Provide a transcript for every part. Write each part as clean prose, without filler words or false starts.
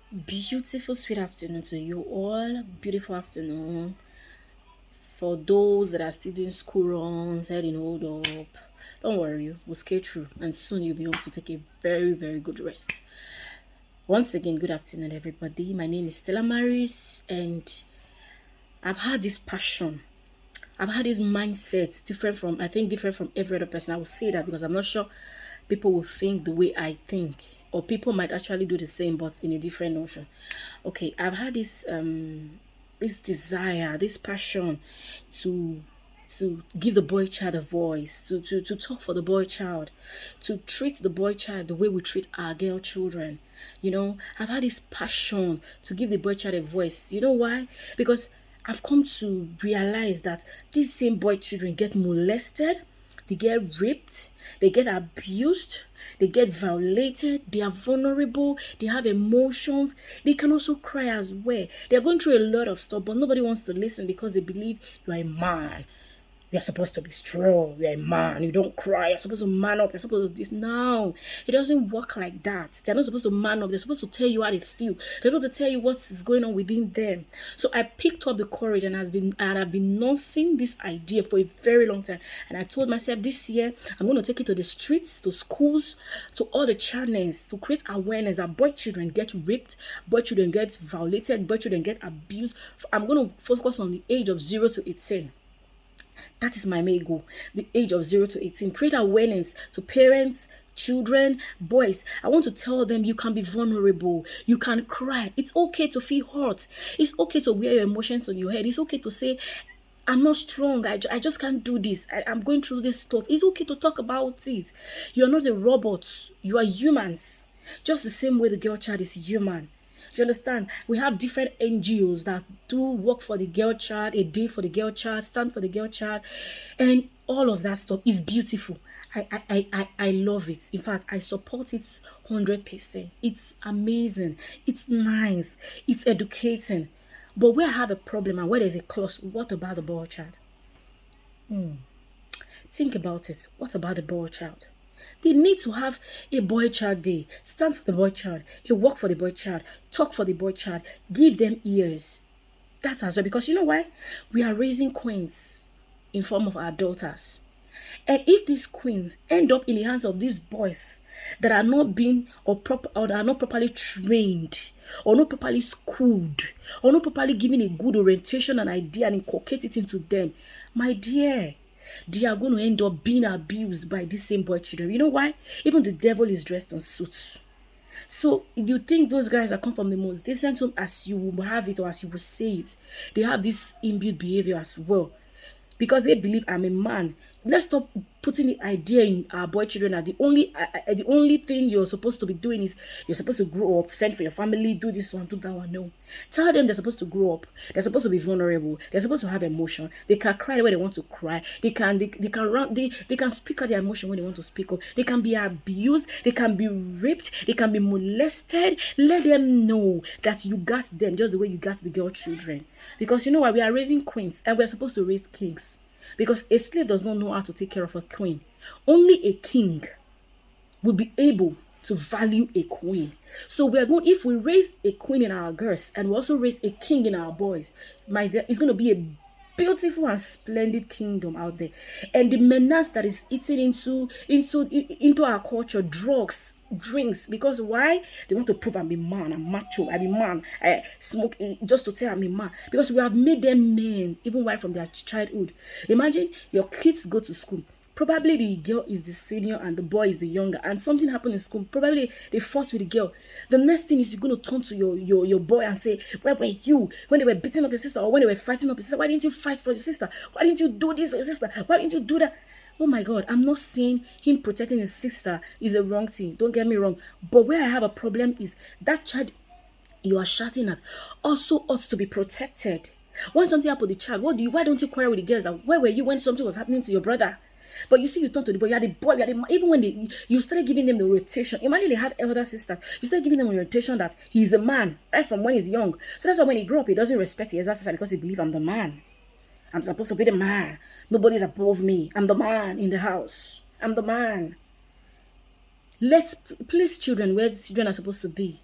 Beautiful, sweet afternoon to you all. Beautiful afternoon for those that are still doing school runs, heading hold up. Don't worry, we'll skate through, and soon you'll be able to take a very, very good rest. Once again, good afternoon, everybody. My name is Stella Maris, and I've had this passion. I've had this mindset different from every other person. I will say that because I'm not sure people will think the way I think, or people might actually do the same, but in a different notion. Okay, I've had this desire, this passion to give the boy child a voice, to talk for the boy child, to treat the boy child the way we treat our girl children. I've had this passion to give the boy child a voice. You know why? Because I've come to realize that these same boy children get molested, they get raped, they get abused, they get violated, they are vulnerable, they have emotions, they can also cry as well. They're going through a lot of stuff, but nobody wants to listen because they believe you are a man. You're supposed to be strong. You're a man. You don't cry. You're supposed to man up. You're supposed to do this. No, it doesn't work like that. They're not supposed to man up. They're supposed to tell you how they feel. They're supposed to tell you what is going on within them. So I picked up the courage and I've been nursing this idea for a very long time. And I told myself this year I'm going to take it to the streets, to schools, to all the channels to create awareness that boy children get raped, boy children get violated, boy children get abused. I'm going to focus on the age of 0 to 18. That is my main goal. The age of 0 to 18. Create awareness to parents, children, boys. I want to tell them you can be vulnerable. You can cry. It's okay to feel hurt. It's okay to wear your emotions on your head. It's okay to say, I'm not strong. I just can't do this. I'm going through this stuff. It's okay to talk about it. You're not a robot. You are humans. Just the same way the girl child is human. Do you understand? We have different NGOs that do work for the girl child, a day for the girl child, stand for the girl child, and all of that stuff is beautiful. I love it. In fact, I support it 100%. It's amazing. It's nice. It's educating. But where I have a problem and where there's a clause, what about the boy child? Think about it. What about the boy child? They need to have a boy child day, stand for the boy child, a walk for the boy child, talk for the boy child, give them ears. That's as well, because you know why? We are raising queens in form of our daughters. And if these queens end up in the hands of these boys that are not being or that are not properly trained, or not properly schooled, or not properly given a good orientation and idea and inculcate it into them, my dear, they are going to end up being abused by these same boy children. You know why? Even the devil is dressed in suits. So if you think those guys that come from the most decent home, as you will have it or as you will say it, they have this inbuilt behavior as well, because they believe I'm a man. Let's stop putting the idea in our boy children that the only thing you're supposed to be doing is you're supposed to grow up, fend for your family, do this one, do that one. No, tell them they're supposed to grow up. They're supposed to be vulnerable. They're supposed to have emotion. They can cry when they want to cry. They can run. They can speak out their emotion when they want to speak up. They can be abused. They can be raped. They can be molested. Let them know that you got them just the way you got the girl children. Because you know what? We are raising queens and we're supposed to raise kings. Because a slave does not know how to take care of a queen. Only a king will be able to value a queen. So we are going, if we raise a queen in our girls and we also raise a king in our boys, my dear, it's going to be a beautiful and splendid kingdom out there. And the menace that is eating into our culture, drugs, drinks, because why? They want to prove I'm a man, I'm macho, I'm a man, I smoke just to tell I'm a man. Because we have made them men even right from their childhood. Imagine your kids go to school. Probably the girl is the senior and the boy is the younger, and something happened in school. Probably they fought with the girl. The next thing is you're going to turn to your boy and say, where were you when they were beating up your sister, or when they were fighting up your sister? Why didn't you fight for your sister? Why didn't you do this for your sister? Why didn't you do that? Oh my God, I'm not saying him protecting his sister is a wrong thing. Don't get me wrong. But where I have a problem is that child you are shouting at also ought to be protected. When something happened to the child, why don't you quarrel with the girls that where were you when something was happening to your brother? But you see, you turn to the boy, you are the boy, even when you started giving them the rotation. Imagine they have elder sisters. You start giving them a rotation that he's the man, right from when he's young. So that's why when he grew up, he doesn't respect his elder sister because he believes I'm the man. I'm supposed to be the man. Nobody's above me. I'm the man in the house. I'm the man. Let's place children where children are supposed to be.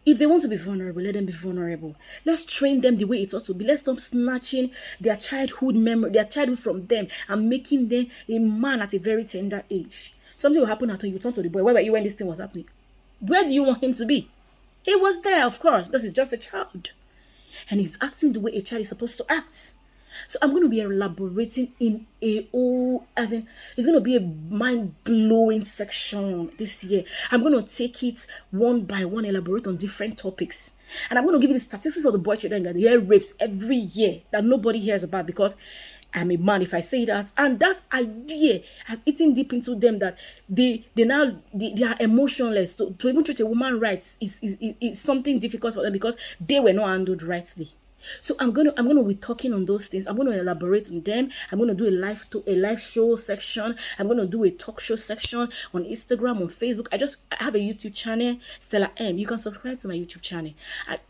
If they want to be vulnerable, let them be vulnerable. Let's train them the way it ought to be. Let's stop snatching their childhood memory, their childhood from them, and making them a man at a very tender age. Something will happen after you turn to the boy. Where were you when this thing was happening? Where do you want him to be? He was there, of course, because he's just a child. And he's acting the way a child is supposed to act. So I'm going to be elaborating in as in, it's going to be a mind-blowing section this year. I'm going to take it one by one, elaborate on different topics. And I'm going to give you the statistics of the boy children that hear rapes every year that nobody hears about, because I'm a man if I say that. And that idea has eaten deep into them that they are emotionless. To even treat a woman right is something difficult for them because they were not handled rightly. So I'm gonna be talking on those things. I'm gonna elaborate on them. I'm gonna do a live show section. I'm gonna do a talk show section on Instagram, on Facebook. I have a YouTube channel, Stella M. You can subscribe to my YouTube channel.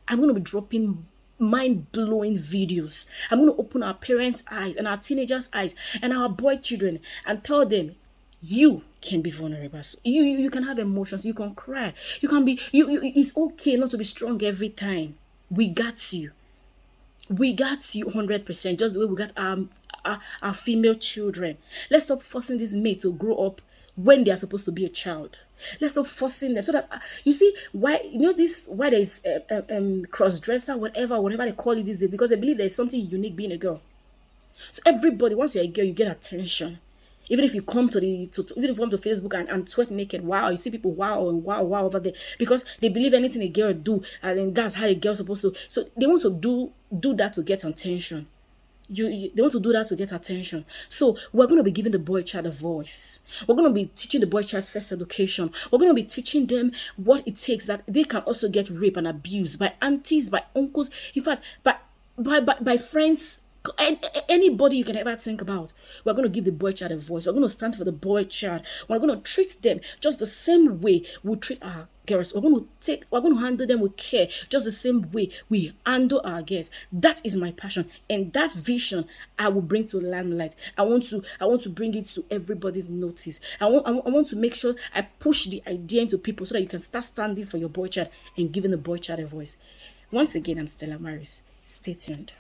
I'm gonna be dropping mind-blowing videos. I'm going to open our parents' eyes and our teenagers' eyes and our boy children and tell them, you can be vulnerable. You can have emotions. You can cry. You can be. It's okay not to be strong every time. We got you. We got you 100%. Just the way we got our female children. Let's stop forcing these mates to grow up when they are supposed to be a child. Let's stop forcing them so that you see why why there is cross-dresser, whatever they call it these days, because they believe there's something unique being a girl. So everybody, once you're a girl, you get attention. Even if you come to Facebook and twerk naked, wow, you see people wow and wow over there, because they believe anything a girl do, and then that's how a girl's supposed to. So they want to do that to get attention. They want to do that to get attention. So we're going to be giving the boy child a voice. We're going to be teaching the boy child sex education. We're going to be teaching them what it takes, that they can also get raped and abused by aunties, by uncles, in fact, by friends, anybody you can ever think about. We're going to give the boy child a voice. We're going to stand for the boy child. We're going to treat them just the same way we treat our girls. We're going to handle them with care, just the same way we handle our girls. That is my passion, and that vision I will bring to limelight. I want to bring it to everybody's notice. I want to make sure I push the idea into people so that you can start standing for your boy child and giving the boy child a voice. Once again, I'm Stella Maris. Stay tuned.